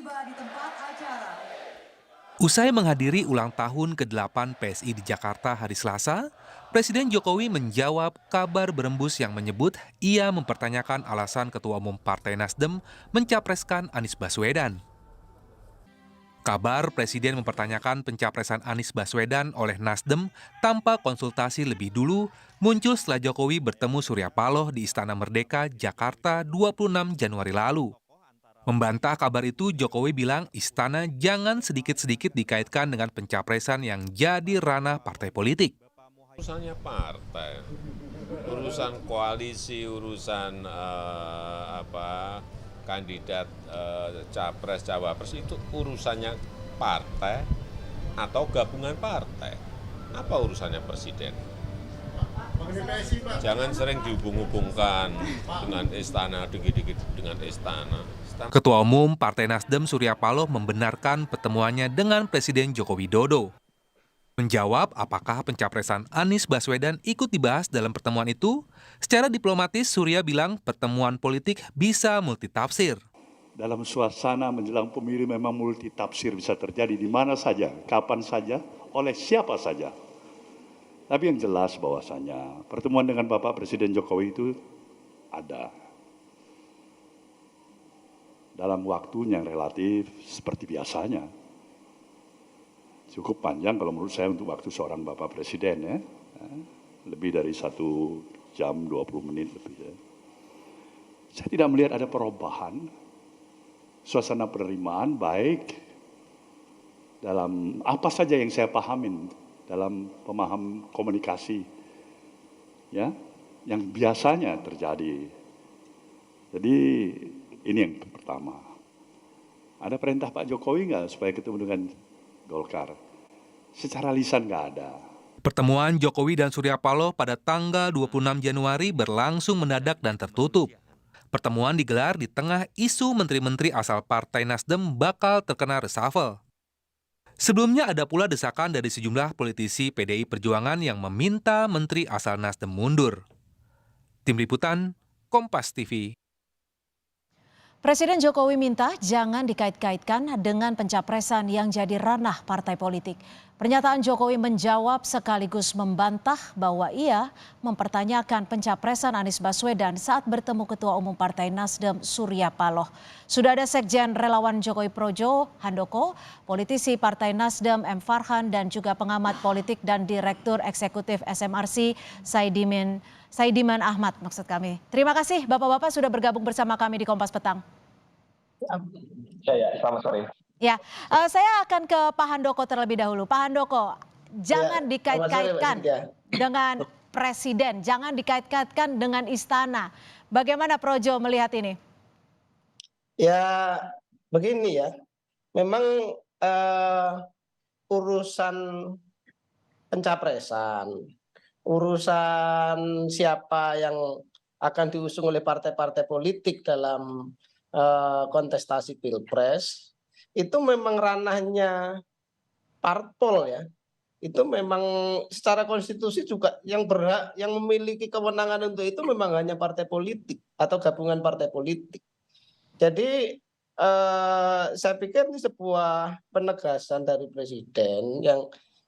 tiba di tempat acara. Usai menghadiri ulang tahun ke-8 PSI di Jakarta hari Selasa, Presiden Jokowi menjawab kabar berembus yang menyebut ia mempertanyakan alasan Ketua Umum Partai Nasdem mencapreskan Anies Baswedan. Kabar Presiden mempertanyakan pencapresan Anies Baswedan oleh Nasdem tanpa konsultasi lebih dulu muncul setelah Jokowi bertemu Surya Paloh di Istana Merdeka, Jakarta 26 Januari lalu. Membantah kabar itu, Jokowi bilang istana jangan sedikit-sedikit dikaitkan dengan pencapresan yang jadi ranah partai politik. Urusannya partai, urusan koalisi, urusan kandidat capres cawapres itu urusannya partai atau gabungan partai. Apa urusannya presiden? Jangan sering dihubung-hubungkan dengan istana, dikit-dikit dengan istana. Ketua Umum Partai Nasdem Surya Paloh membenarkan pertemuannya dengan Presiden Joko Widodo. Menjawab apakah pencapresan Anies Baswedan ikut dibahas dalam pertemuan itu, secara diplomatis Surya bilang pertemuan politik bisa multitafsir. Dalam suasana menjelang pemilu memang multitafsir bisa terjadi di mana saja, kapan saja, oleh siapa saja. Tapi yang jelas bahwasanya pertemuan dengan Bapak Presiden Jokowi itu ada. Dalam waktu yang relatif seperti biasanya. Cukup panjang kalau menurut saya untuk waktu seorang Bapak Presiden ya. Lebih dari 1 jam 20 menit lebih ya. Saya tidak melihat ada perubahan. Suasana penerimaan baik dalam apa saja yang saya pahamin dalam pemaham komunikasi ya yang biasanya terjadi. Jadi ini yang pertama. Ada perintah Pak Jokowi nggak supaya ketemu dengan Golkar? Secara lisan nggak ada. Pertemuan Jokowi dan Surya Paloh pada tanggal 26 Januari berlangsung mendadak dan tertutup. Pertemuan digelar di tengah isu menteri-menteri asal Partai Nasdem bakal terkena reshuffle. Sebelumnya ada pula desakan dari sejumlah politisi PDI Perjuangan yang meminta menteri asal Nasdem mundur. Tim Liputan, Kompas TV. Presiden Jokowi minta jangan dikait-kaitkan dengan pencapresan yang jadi ranah partai politik. Pernyataan Jokowi menjawab sekaligus membantah bahwa ia mempertanyakan pencapresan Anies Baswedan saat bertemu Ketua Umum Partai Nasdem Surya Paloh. Sudah ada Sekjen Relawan Jokowi Projo, Handoko, politisi Partai Nasdem M. Farhan, dan juga pengamat politik dan Direktur Eksekutif SMRC Saidiman Ahmad maksud kami. Terima kasih Bapak-Bapak sudah bergabung bersama kami di Kompas Petang. Ya, selamat sore. Ya, saya akan ke Pak Handoko terlebih dahulu. Pak Handoko, jangan dikait-kaitkan dengan presiden, jangan dikait-kaitkan dengan istana. Bagaimana Projo melihat ini? Ya, begini ya. Memang urusan pencapresan, urusan siapa yang akan diusung oleh partai-partai politik dalam kontestasi pilpres itu memang ranahnya parpol ya. Itu memang secara konstitusi juga yang berhak, yang memiliki kewenangan untuk itu memang hanya partai politik atau gabungan partai politik. Jadi saya pikir ini sebuah penegasan dari presiden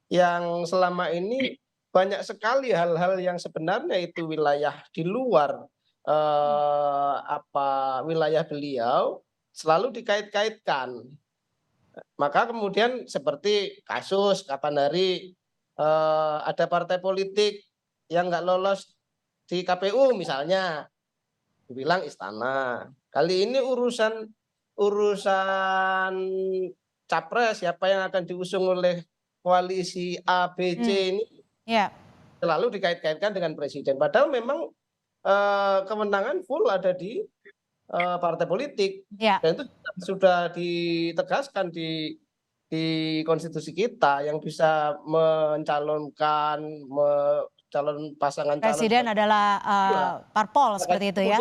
yang selama ini banyak sekali hal-hal yang sebenarnya itu wilayah di luar wilayah beliau selalu dikait-kaitkan. Maka kemudian seperti kasus kapan hari ada partai politik yang nggak lolos di KPU misalnya, dibilang istana. Kali ini urusan capres siapa yang akan diusung oleh koalisi A, B, C ini selalu dikait-kaitkan dengan presiden. Padahal memang kemenangan full ada di partai politik dan itu sudah ditegaskan di konstitusi kita yang bisa mencalonkan calon pasangan presiden adalah parpol seperti itu ya.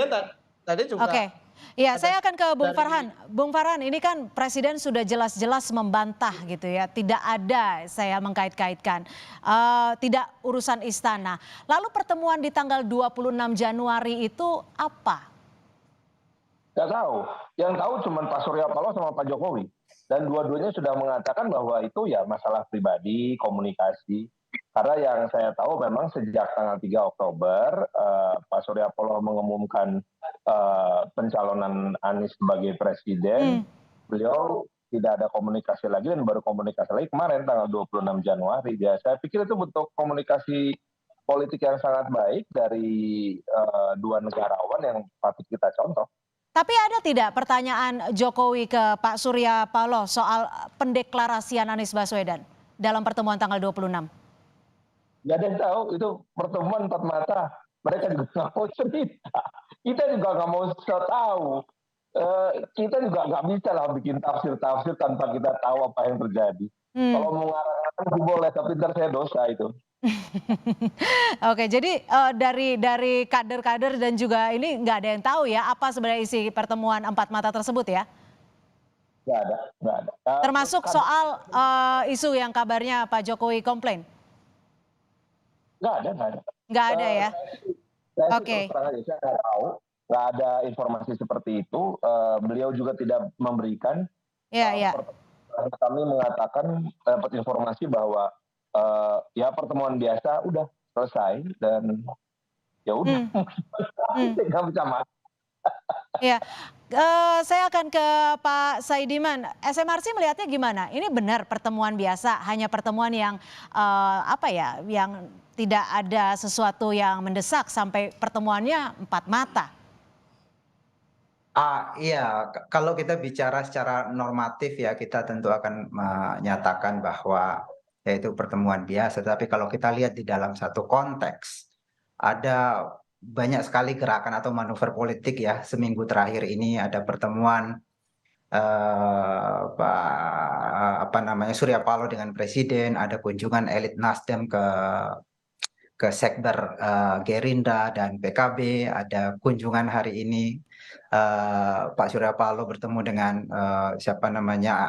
Tadi juga. Oke. Ya, saya akan ke Bung Farhan. Bung Farhan, ini kan presiden sudah jelas-jelas membantah gitu ya. Tidak ada saya mengkait-kaitkan. Tidak urusan istana. Lalu pertemuan di tanggal 26 Januari itu apa? Nggak tahu. Yang tahu cuma Pak Surya Paloh sama Pak Jokowi. Dan dua-duanya sudah mengatakan bahwa itu ya masalah pribadi, komunikasi. Karena yang saya tahu memang sejak tanggal 3 Oktober Pak Surya Paloh mengumumkan pencalonan Anies sebagai presiden, beliau tidak ada komunikasi lagi dan baru komunikasi lagi kemarin tanggal 26 Januari. Ya, saya pikir itu bentuk komunikasi politik yang sangat baik dari dua negarawan yang patut kita contoh. Tapi ada tidak pertanyaan Jokowi ke Pak Surya Paloh soal pendeklarasian Anies Baswedan dalam pertemuan tanggal 26? Nggak ada yang tahu, itu pertemuan empat mata. Mereka juga nggak mau cerita. Kita juga nggak mau tahu. Kita juga nggak bisa lah bikin tafsir-tafsir tanpa kita tahu apa yang terjadi. Kalau mau ngarang-ngarang boleh, tapi ntar saya dosa itu. Oke, jadi dari kader-kader dan juga ini nggak ada yang tahu ya apa sebenarnya isi pertemuan empat mata tersebut ya? Nggak ada, nggak ada. Termasuk soal isu yang kabarnya Pak Jokowi komplain? Nggak ada, nggak ada. Nggak ada ya? Saya Oke. terus terang aja, saya nggak tahu. Nggak ada informasi seperti itu. Beliau juga tidak memberikan. Iya, iya. Kami mengatakan dapat informasi bahwa ya pertemuan biasa udah selesai dan ya udah nggak bisa masuk. Ya, saya akan ke Pak Saidiman. SMRC melihatnya gimana? Ini benar pertemuan biasa, hanya pertemuan yang apa ya, yang tidak ada sesuatu yang mendesak sampai pertemuannya empat mata. Iya, kalau kita bicara secara normatif ya kita tentu akan menyatakan bahwa yaitu pertemuan biasa. Tapi kalau kita lihat di dalam satu konteks, ada banyak sekali gerakan atau manuver politik ya. Seminggu terakhir ini ada pertemuan Surya Paloh dengan Presiden, ada kunjungan elit Nasdem ke Sekber Gerindra dan PKB, ada kunjungan hari ini Pak Surya Paloh bertemu dengan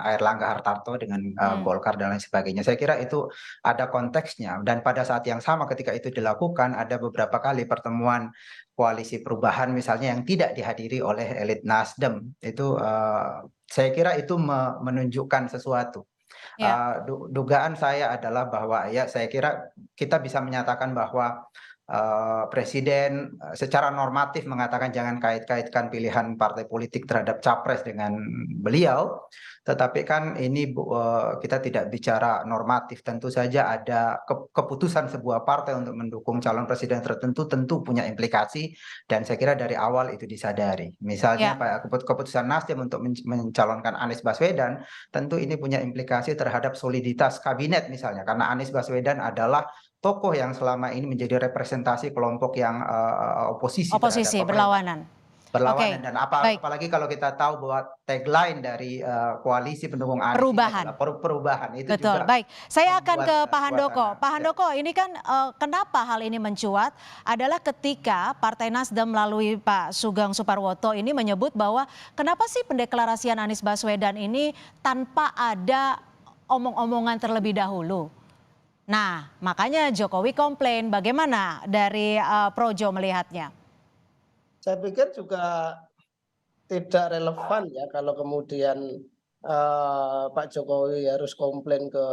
Airlangga Hartarto dengan Golkar dan lain sebagainya. Saya kira itu ada konteksnya dan pada saat yang sama ketika itu dilakukan ada beberapa kali pertemuan koalisi perubahan misalnya yang tidak dihadiri oleh elit Nasdem. Itu saya kira itu menunjukkan sesuatu. Ya. Dugaan saya adalah bahwa ya saya kira kita bisa menyatakan bahwa Presiden secara normatif mengatakan jangan kait-kaitkan pilihan partai politik terhadap capres dengan beliau, tetapi kan ini kita tidak bicara normatif. Tentu saja ada keputusan sebuah partai untuk mendukung calon presiden tertentu tentu punya implikasi dan saya kira dari awal itu disadari. Misalnya keputusan Nasdem untuk mencalonkan Anies Baswedan tentu ini punya implikasi terhadap soliditas kabinet misalnya karena Anies Baswedan adalah tokoh yang selama ini menjadi representasi kelompok yang oposisi berlawanan. Dan apalagi kalau kita tahu bahwa tagline dari koalisi pendukung Anies perubahan itu betul. Juga baik, saya akan ke Pak Handoko. Pak Handoko, ini kan kenapa hal ini mencuat adalah ketika Partai Nasdem melalui Pak Sugeng Suparwoto ini menyebut bahwa kenapa sih pendeklarasian Anies Baswedan ini tanpa ada omong-omongan terlebih dahulu. Nah, makanya Jokowi komplain. Bagaimana dari Projo melihatnya? Saya pikir juga tidak relevan ya kalau kemudian Pak Jokowi harus komplain ke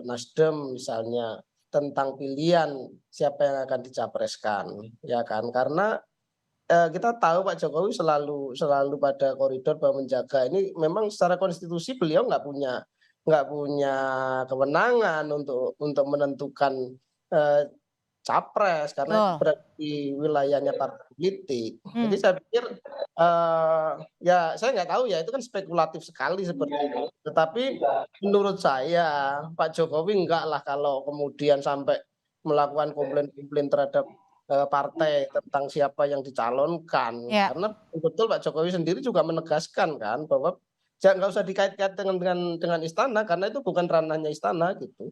Nasdem misalnya tentang pilihan siapa yang akan dicapreskan, ya kan? Karena kita tahu Pak Jokowi selalu pada koridor bahwa menjaga ini memang secara konstitusi beliau nggak punya kewenangan untuk menentukan capres karena berada di wilayahnya partai politik. Jadi saya pikir ya saya nggak tahu ya itu kan spekulatif sekali seperti itu. Tetapi menurut saya Pak Jokowi enggak lah kalau kemudian sampai melakukan komplain-komplain terhadap partai tentang siapa yang dicalonkan. Karena betul Pak Jokowi sendiri juga menegaskan kan bahwa nggak usah dikait-kait dengan istana karena itu bukan ranahnya istana gitu.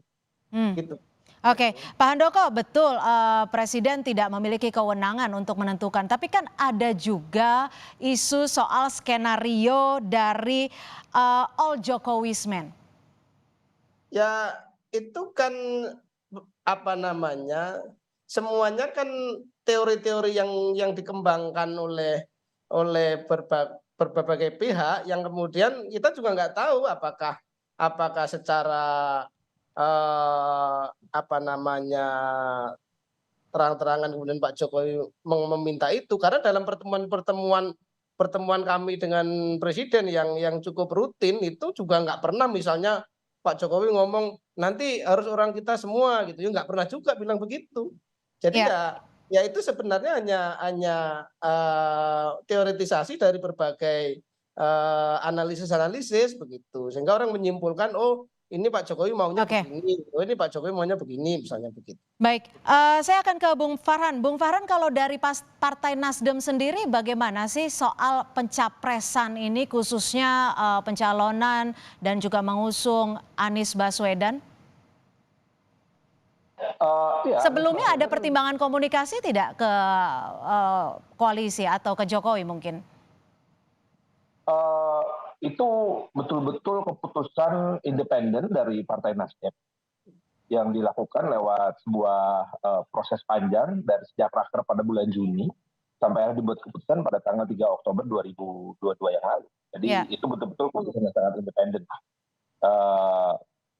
Gitu. Oke, Pak Handoko, betul Presiden tidak memiliki kewenangan untuk menentukan. Tapi kan ada juga isu soal skenario dari all Jokowismen. Ya itu kan semuanya kan teori-teori yang dikembangkan oleh berbagai pihak yang kemudian kita juga nggak tahu apakah secara apa namanya terang-terangan kemudian Pak Jokowi meminta itu, karena dalam pertemuan kami dengan presiden yang cukup rutin itu juga nggak pernah misalnya Pak Jokowi ngomong nanti harus orang kita semua gitu, ya nggak pernah juga bilang begitu. Jadi Ya. ya itu sebenarnya hanya teoretisasi dari berbagai analisis begitu, sehingga orang menyimpulkan oh ini Pak Jokowi maunya Oke. begini, oh ini Pak Jokowi maunya begini misalnya begitu. Baik, saya akan ke Bung Farhan. Bung Farhan, kalau dari Partai Nasdem sendiri bagaimana sih soal pencapresan ini khususnya pencalonan dan juga mengusung Anies Baswedan? Ya, Sebelumnya ada pertimbangan komunikasi tidak ke koalisi atau ke Jokowi mungkin? itu betul-betul keputusan independen dari Partai Nasdem yang dilakukan lewat sebuah proses panjang dari sejak raker pada bulan Juni sampai akhirnya dibuat keputusan pada tanggal 3 Oktober 2022 yang lalu. Jadi Ya. itu betul-betul keputusan yang sangat independen.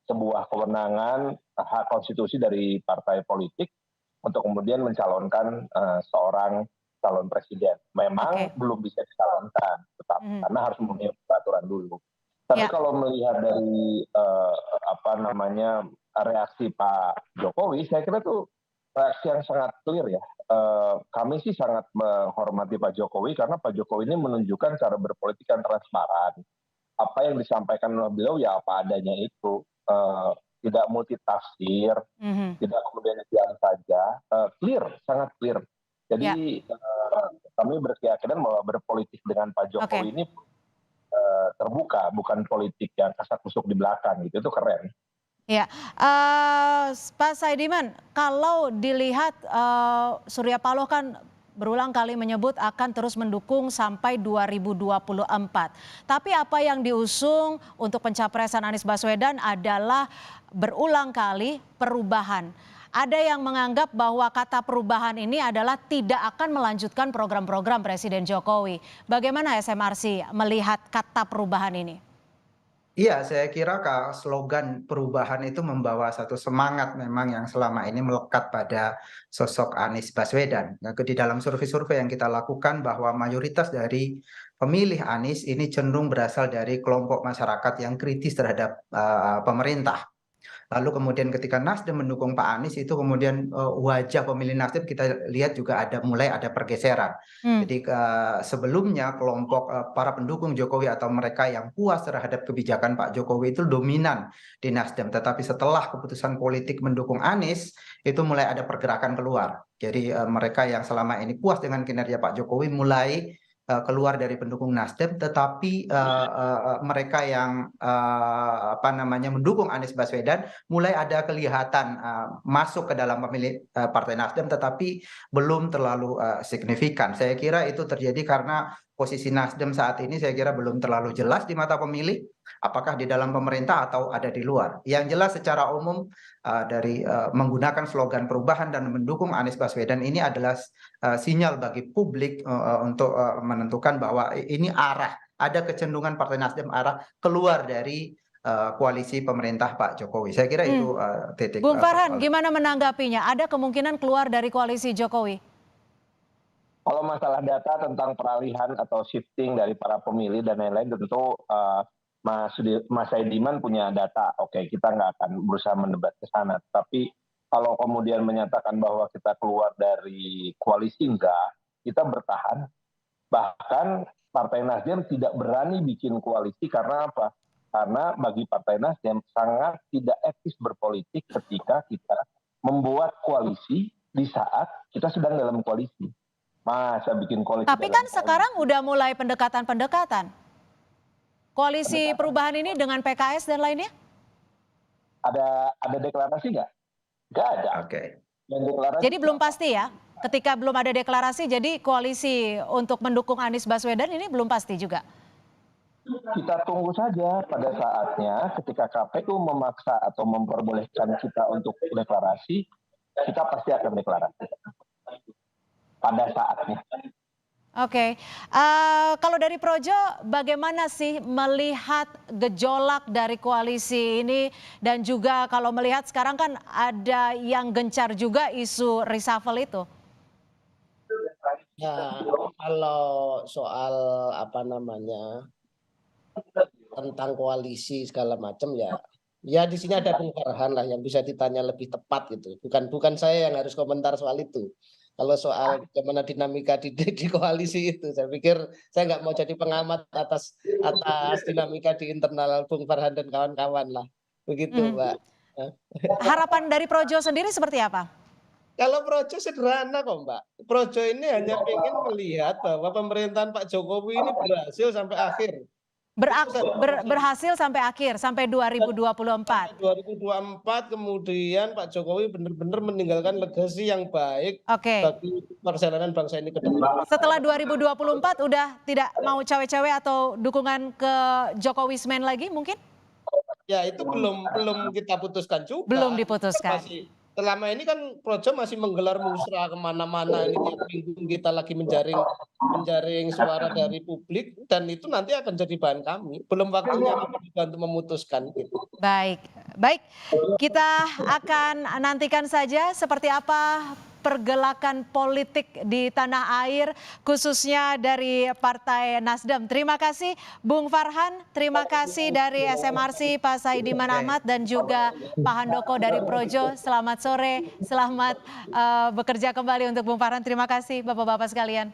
Sebuah kewenangan hak konstitusi dari partai politik untuk kemudian mencalonkan seorang calon presiden. Memang belum bisa dicalonkan, tetap karena harus memenuhi peraturan dulu. Tapi Ya. kalau melihat dari reaksi Pak Jokowi, saya kira itu reaksi yang sangat clear ya. Kami sih sangat menghormati Pak Jokowi karena Pak Jokowi ini menunjukkan cara berpolitik yang transparan. Apa yang disampaikan oleh beliau ya apa adanya itu, tidak multitafsir, tidak kemudian diam saja, clear, sangat clear. Jadi kami berkeyakinan bahwa berpolitik dengan Pak Jokowi ini terbuka, bukan politik yang kasak-kusuk di belakang gitu, itu keren. Ya, Pak Saidiman, kalau dilihat Surya Paloh kan berulang kali menyebut akan terus mendukung sampai 2024. Tapi apa yang diusung untuk pencapresan Anies Baswedan adalah berulang kali perubahan. Ada yang menganggap bahwa kata perubahan ini adalah tidak akan melanjutkan program-program Presiden Jokowi. Bagaimana SMRC melihat kata perubahan ini? Iya, saya kira slogan perubahan itu membawa satu semangat memang yang selama ini melekat pada sosok Anies Baswedan. Di dalam survei-survei yang kita lakukan bahwa mayoritas dari pemilih Anies ini cenderung berasal dari kelompok masyarakat yang kritis terhadap pemerintah. Lalu kemudian ketika Nasdem mendukung Pak Anies itu kemudian wajah pemilih Nasdem kita lihat juga mulai ada pergeseran. Jadi sebelumnya kelompok para pendukung Jokowi atau mereka yang puas terhadap kebijakan Pak Jokowi itu dominan di Nasdem. Tetapi setelah keputusan politik mendukung Anies itu mulai ada pergerakan keluar. Jadi mereka yang selama ini puas dengan kinerja Pak Jokowi mulai keluar dari pendukung Nasdem, tetapi mereka yang mendukung Anies Baswedan mulai ada kelihatan masuk ke dalam pemilih Partai Nasdem, tetapi belum terlalu signifikan. Saya kira itu terjadi karena posisi Nasdem saat ini saya kira belum terlalu jelas di mata pemilih, apakah di dalam pemerintah atau ada di luar. Yang jelas secara umum dari menggunakan slogan perubahan dan mendukung Anies Baswedan ini adalah sinyal bagi publik untuk menentukan bahwa ini ada kecenderungan Partai Nasdem arah keluar dari koalisi pemerintah Pak Jokowi. Saya kira itu titik. Bung Farhan, gimana menanggapinya? Ada kemungkinan keluar dari koalisi Jokowi? Kalau masalah data tentang peralihan atau shifting dari para pemilih dan lain-lain tentu Mas Saidiman punya data. Oke, kita nggak akan berusaha mendebat ke sana. Tapi kalau kemudian menyatakan bahwa kita keluar dari koalisi enggak, kita bertahan. Bahkan Partai Nasdem tidak berani bikin koalisi karena apa? Karena bagi Partai Nasdem sangat tidak etis berpolitik ketika kita membuat koalisi di saat kita sedang dalam koalisi. Masa bikin koalisi. Tapi kan sekarang udah mulai pendekatan. Koalisi perubahan ini dengan PKS dan lainnya? Ada deklarasi nggak? Nggak ada. Oke. Jadi belum pasti ya? Ketika belum ada deklarasi, jadi koalisi untuk mendukung Anies Baswedan ini belum pasti juga? Kita tunggu saja pada saatnya ketika KPU memaksa atau memperbolehkan kita untuk deklarasi, kita pasti akan deklarasi. Pada saatnya. Oke, kalau dari Projo bagaimana sih melihat gejolak dari koalisi ini dan juga kalau melihat sekarang kan ada yang gencar juga isu reshuffle itu? Ya, kalau soal apa namanya tentang koalisi segala macam ya di sini ada Bung Farhan lah yang bisa ditanya lebih tepat gitu. Bukan saya yang harus komentar soal itu. Kalau soal bagaimana dinamika di koalisi itu, saya pikir saya nggak mau jadi pengamat atas dinamika di internal Bung Farhan dan kawan-kawan lah. Begitu, Mhm. Mbak. Harapan dari Projo sendiri seperti apa? Kalau Projo sederhana kok, Mbak. Projo ini hanya ingin melihat bahwa pemerintahan Pak Jokowi ini berhasil sampai akhir. Berhasil sampai akhir, sampai 2024. Sampai 2024 kemudian Pak Jokowi benar-benar meninggalkan legasi yang baik Oke, bagi perjalanan bangsa ini ke depan. setelah 2024 udah tidak mau cawe-cawe atau dukungan ke Jokowismen lagi mungkin? Ya itu belum kita putuskan juga. Belum diputuskan. Selama ini kan Projo masih menggelar musrah kemana-mana, ini tiap minggu kita lagi menjaring suara dari publik dan itu nanti akan jadi bahan kami. Belum waktunya kita juga untuk memutuskan gitu. Baik, baik. Kita akan nantikan saja seperti apa pergelakan politik di tanah air, khususnya dari Partai Nasdem. Terima kasih Bung Farhan, terima kasih dari SMRC Pak Saidiman Ahmad dan juga Pak Handoko dari Projo. Selamat sore, selamat bekerja kembali untuk Bung Farhan. Terima kasih Bapak-Bapak sekalian.